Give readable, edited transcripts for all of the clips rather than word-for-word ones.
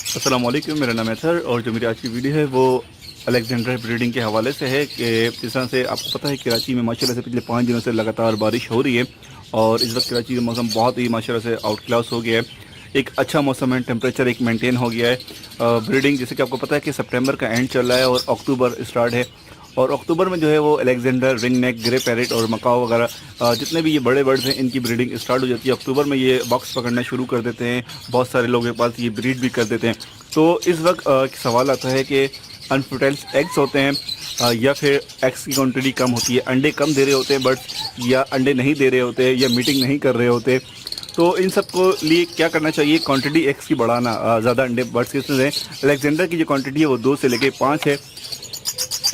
अस्सलाम वालेकुम, मेरा नाम है अतहर और जो मेरी आज की वीडियो है वो अलेक्जेंडर ब्रीडिंग के हवाले से है कि जिस तरह से आपको पता है कराची में माशाल्लाह से पिछले 5 दिनों से लगातार बारिश हो रही है और इस वक्त कराची का मौसम बहुत ही माशाल्लाह से आउट क्लास हो गया है। एक अच्छा मौसम है, टेम्परेचर एक मेंटेन हो गया है। ब्रीडिंग जैसे कि आपको पता है कि सितंबर का एंड चल रहा है और अक्टूबर स्टार्ट है और अक्टूबर में जो है वो Alexander, ring neck, grey parrot और मकाओ वगैरह जितने भी ये बड़े बर्ड्स हैं इनकी ब्रीडिंग स्टार्ट हो जाती है। अक्टूबर में ये बॉक्स पकड़ना शुरू कर देते हैं, बहुत सारे लोगों के पास ये ब्रीड भी कर देते हैं। तो इस वक्त सवाल आता है कि अनफर्टाइल एग्स होते हैं या फिर एग्स की क्वांटिटी कम होती है, अंडे कम दे रहे होते हैं बर्ड्स या अंडे नहीं दे रहे होते या मीटिंग नहीं कर रहे होते। तो इन सब को लिए क्या करना चाहिए? क्वांटिटी एग्स की बढ़ाना, ज़्यादा अंडे बर्ड्स के हैं। अलेक्जेंडर की जो क्वांटिटी है वो 2 से लेके 5 है।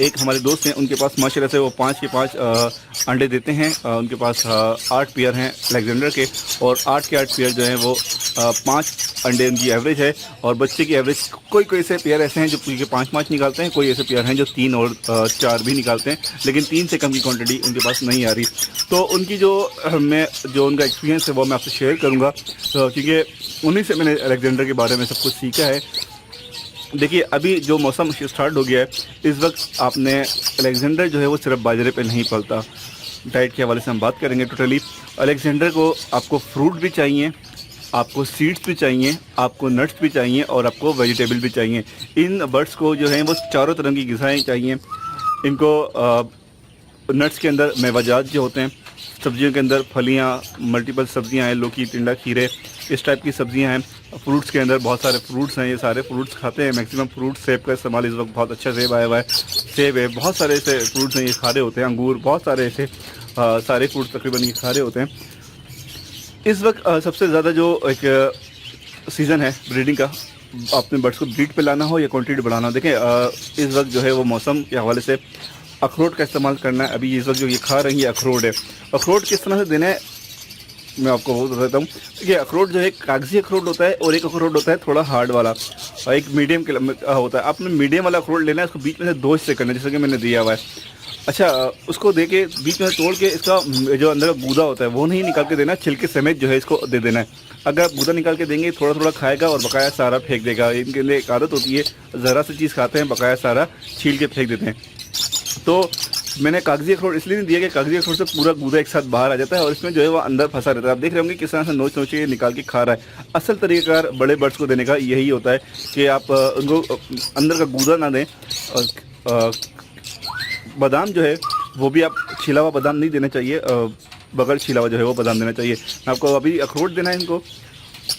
एक हमारे दोस्त हैं, उनके पास माशाल्लाह से वो 5 के 5 अंडे देते हैं। उनके पास 8 पेयर हैं अलेक्जेंडर के और 8 के 8 पेयर जो हैं वो 5 अंडे उनकी एवरेज है। और बच्चे की एवरेज कोई ऐसे पेयर ऐसे हैं जो पूरे के 5-5 निकालते हैं, कोई ऐसे पेयर हैं जो 3 और 4 भी निकालते हैं, लेकिन 3 से कम की क्वांटिटी उनके पास नहीं आ रही। तो उनकी जो उनका एक्सपीरियंस है वो मैं आपसे शेयर करूँगा, क्योंकि उन्हीं से मैंने अलेक्जेंडर के बारे में सब कुछ सीखा है। देखिए, अभी जो मौसम स्टार्ट हो गया है, इस वक्त आपने अलेक्जेंडर जो है वो सिर्फ बाजरे पे नहीं पलता। डाइट के हवाले से हम बात करेंगे टोटली। अलेक्जेंडर को आपको फ्रूट भी चाहिए, आपको सीड्स भी चाहिए, आपको नट्स भी चाहिए और आपको वेजिटेबल भी चाहिए। इन बर्ड्स को जो है वो चारों तरह की ग़िज़ाएँ चाहिए। इनको नट्स के अंदर मेवाजात जो होते हैं, सब्जियों के अंदर फलियाँ, मल्टीपल सब्जियां हैं, लौकी, टिंडा, खीरे, इस टाइप की सब्जियां हैं। फ्रूट्स के अंदर बहुत सारे फ्रूट्स हैं, ये सारे फ्रूट्स खाते हैं मैक्सिमम। फ्रूट, सेब का इस्तेमाल इस वक्त बहुत अच्छा, सेब आया हुआ है, सेब है, बहुत सारे ऐसे फ्रूट्स हैं ये खा रहे होते हैं, अंगूर, बहुत सारे ऐसे सारे फ्रूट्स तकरीबन ये खा रहे होते हैं। इस वक्त सबसे ज़्यादा जो एक सीज़न है ब्रीडिंग का, अपने बर्ड्स को ब्रीड पे लाना हो या क्वांटिटी बढ़ाना हो, देखें इस वक्त जो है वो मौसम के हवाले से अखरोट का इस्तेमाल करना है। अभी इस वक्त जो ये खा रही है अखरोट है। अखरोट किस तरह से देना है मैं आपको बहुत बताता हूँ। देखिए, अखरोट जो है कागजी अखरोट होता है और एक अखरोट होता है थोड़ा हार्ड वाला और एक मीडियम के होता है। आपने मीडियम वाला अखरोट लेना है, उसको बीच में से 2 हिस्से करना है जैसे कि मैंने दिया हुआ है। अच्छा, उसको दे के बीच में तोड़ के इसका जो अंदर का गूदा होता है वो नहीं निकाल के देना, छिलके समेत जो है इसको दे देना है। अगर आप गूदा निकाल के देंगे थोड़ा थोड़ा खाएगा और बकाया सारा फेंक देगा। इनके लिए एक आदत होती है, ज़रा सी चीज़ खाते हैं बकाया सारा छील के फेंक देते हैं। तो मैंने कागजी अखरोट इसलिए नहीं दिया कि कागजी अखरोट से पूरा गूदा एक साथ बाहर आ जाता है और इसमें जो है वो अंदर फंसा रहता है। आप देख रहे होंगे किस तरह से नोच नोच के निकाल के खा रहा है। असल तरीक़ाकार बड़े बर्ड्स को देने का यही होता है कि आप उनको अंदर का गूदा ना दें। बादाम जो है वो भी आप छिला हुआ बादाम नहीं देना चाहिए, बगैर छिला हुआ जो है वो बादाम देना चाहिए। आपको अभी अखरोट देना है इनको।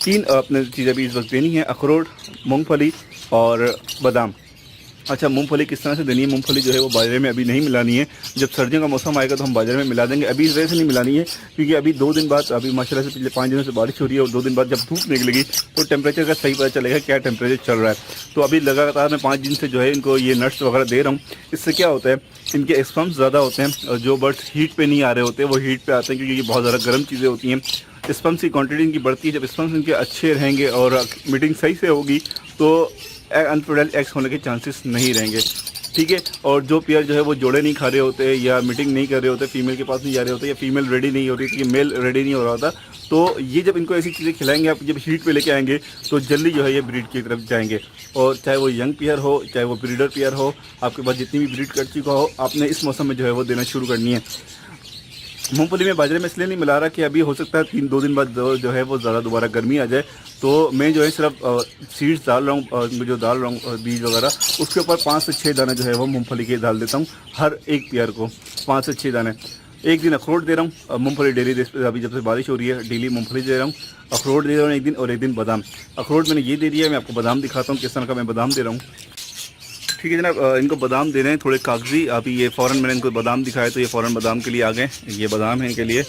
3 अपने चीज़ें अभी इस वक्त देनी है, अखरोट, मूँगफली और बादाम। अच्छा, मूंगफली किस तरह से देनी है? मूंगफली जो है वो बाजरे में अभी नहीं मिलानी है। जब सर्दियों का मौसम आएगा तो हम बाजरे में मिला देंगे। अभी इस वजह से नहीं मिलानी है क्योंकि अभी 2 दिन बाद, अभी माशाल्लाह से पिछले 5 दिनों से बारिश हो रही है और 2 दिन बाद जब धूप निकलेगी तो टेम्परेचर का सही पता चलेगा क्या टेम्परेचर चल रहा है। तो अभी लगातार मैं 5 दिन से जो है इनको ये नट्स वगैरह दे रहा हूँ। इससे क्या होता है, इनके स्पर्म्स ज़्यादा होते हैं। जो बर्ड्स हीट पर नहीं आ रहे होते वो हीट पर आते हैं क्योंकि ये बहुत ज़्यादा गर्म चीज़ें होती हैं। स्पर्म्स की क्वांटिटी इनकी बढ़ती है। जब स्पर्म्स इनके अच्छे रहेंगे और मीटिंग सही से होगी तो अनफर्टाइल एग्स होने के चांसेस नहीं रहेंगे, ठीक है। और जो पेयर जो है वो जोड़े नहीं खा रहे होते या मीटिंग नहीं कर रहे होते, फीमेल के पास नहीं जा रहे होते या फीमेल रेडी नहीं हो रही थी, मेल रेडी नहीं हो रहा था, तो ये जब इनको ऐसी चीज़ें खिलाएंगे, आप जब हीट पे लेके आएंगे तो जल्दी जो है ये ब्रीड की तरफ जाएंगे। और चाहे वो यंग पेयर हो, चाहे वो ब्रीडर पेयर हो, आपके पास जितनी भी ब्रीड कर चुका हो, आपने इस मौसम में जो है वो देना शुरू करनी है। मूंगफली में बाजरे में इसलिए नहीं मिला रहा कि अभी हो सकता है 3-2 दिन बाद जो है वो ज़्यादा दोबारा गर्मी आ जाए। तो मैं जो है सिर्फ सीड्स डाल रहा हूँ, जो डाल रहा हूँ बीज वगैरह, उसके ऊपर 5 से 6 दाने जो है वो मूंगफली के डाल देता हूँ। हर एक पेयर को 5 से 6 दाने। एक दिन अखरोट दे रहा हूँ, मूंगफली डेली, अभी जब से बारिश हो रही है डेली मूंगफली दे रहा हूँ, अखरोट दे रहा हूँ एक दिन और एक दिन बादाम। अखरोट मैंने ये दे दिया है, मैं आपको बादाम दिखाता हूँ किस तरह का मैं बादाम दे रहा हूँ। ठीक है जनाब, इनको बादाम दे रहे हैं थोड़े कागजी। अभी ये फ़ौरन मैंने इनको बादाम दिखाया तो ये फ़ौरन बादाम के लिए आ गए। ये बादाम है इनके लिए।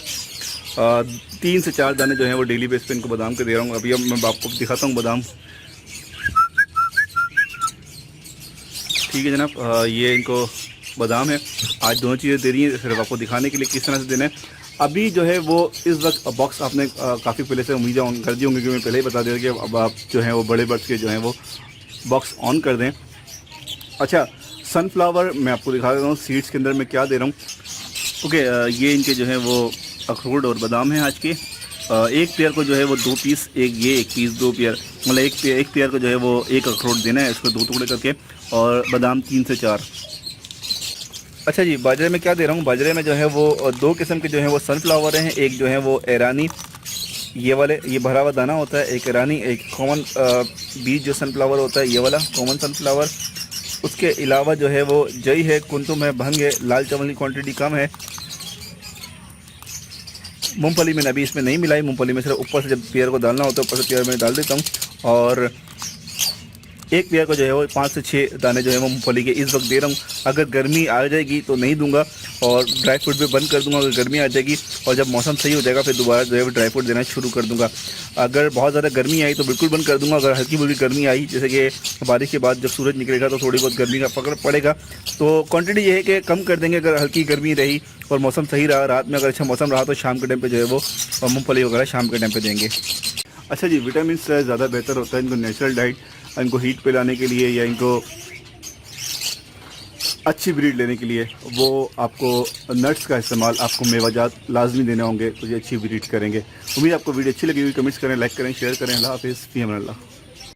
3 से 4 दाने जो हैं वो डेली बेस पे इनको बादाम के दे रहा हूँ। अभी अब मैं आपको दिखाता हूँ बादाम। ठीक है जनाब, ये इनको बादाम है। आज दोनों चीज़ें दे रही हैं सिर्फ आपको दिखाने के लिए किस तरह से देना है। अभी जो है वो इस वक्त बॉक्स आपने काफ़ी पहले से उम्मीद कर दी होंगी कि मैं पहले ही बता दिया कि अब आप जो है वो बड़े बर्ड्स के जो हैं वो बॉक्स ऑन कर दें। अच्छा, सनफ्लावर मैं आपको दिखा देता हूँ सीड्स के अंदर मैं क्या दे रहा हूँ। ओके, ये इनके जो है वो अखरोट और बादाम हैं आज के। एक पेयर को जो है वो 2 पीस, एक पीस 2 पेयर, मतलब एक पेयर को जो है वो एक अखरोट देना है, इसको 2 टुकड़े करके, और बादाम 3 से 4। अच्छा जी, बाजरे में क्या दे रहा हूँ, बाजरे में जो है वो 2 किस्म के जो है वो सनफ्लावर हैं। एक जो है वो ईरानी, ये वाले, ये भरा हुआ दाना होता है, एक ईरानी, एक कॉमन बीज जो सनफ्लावर होता है, ये वाला कॉमन सनफ्लावर। उसके अलावा जो है वो जई है, कुंतुम है, भंग है, लाल चावल की क्वांटिटी कम है। मूंगफली मैंने अभी इसमें नहीं मिलाई, मूंगफली में सिर्फ ऊपर से जब पेयर को डालना होता है ऊपर से पेयर में डाल देता हूँ। और एक पेयर को जो है वो 5 से 6 दाने जो है वो मूंगफली के इस वक्त दे रहा हूँ। अगर गर्मी आ जाएगी तो नहीं दूंगा और ड्राई फ्रूट भी बंद कर दूंगा अगर गर्मी आ जाएगी, और जब मौसम सही हो जाएगा फिर दोबारा जो है वो ड्राई फ्रूट देना शुरू कर दूंगा। अगर बहुत ज़्यादा गर्मी आई तो बिल्कुल बंद कर दूंगा। अगर हल्की फुल्की गर्मी आई, जैसे कि बारिश के बाद जब सूरज निकलेगा तो थोड़ी बहुत गर्मी का पकड़ पड़ेगा, तो क्वान्टिटी ये है कि कम कर देंगे। अगर हल्की गर्मी रही और मौसम सही रहा, रात में अगर अच्छा मौसम रहा तो शाम के टाइम पे जो है वो मूंगफली वगैरह शाम के टाइम पे देंगे। अच्छा जी, विटामिन से ज़्यादा बेहतर होता है इनको नेचुरल डाइट, इनको हीट पे लाने के लिए या इनको अच्छी ब्रीड लेने के लिए वो आपको नट्स का इस्तेमाल, आपको मेवाजात लाजमी देने होंगे, तो ये अच्छी ब्रीड करेंगे। उम्मीद आपको वीडियो अच्छी लगी हुई, कमेंट्स करें, लाइक करें, शेयर करें। अल्लाह हाफिज़, फ़ी अमान अल्लाह।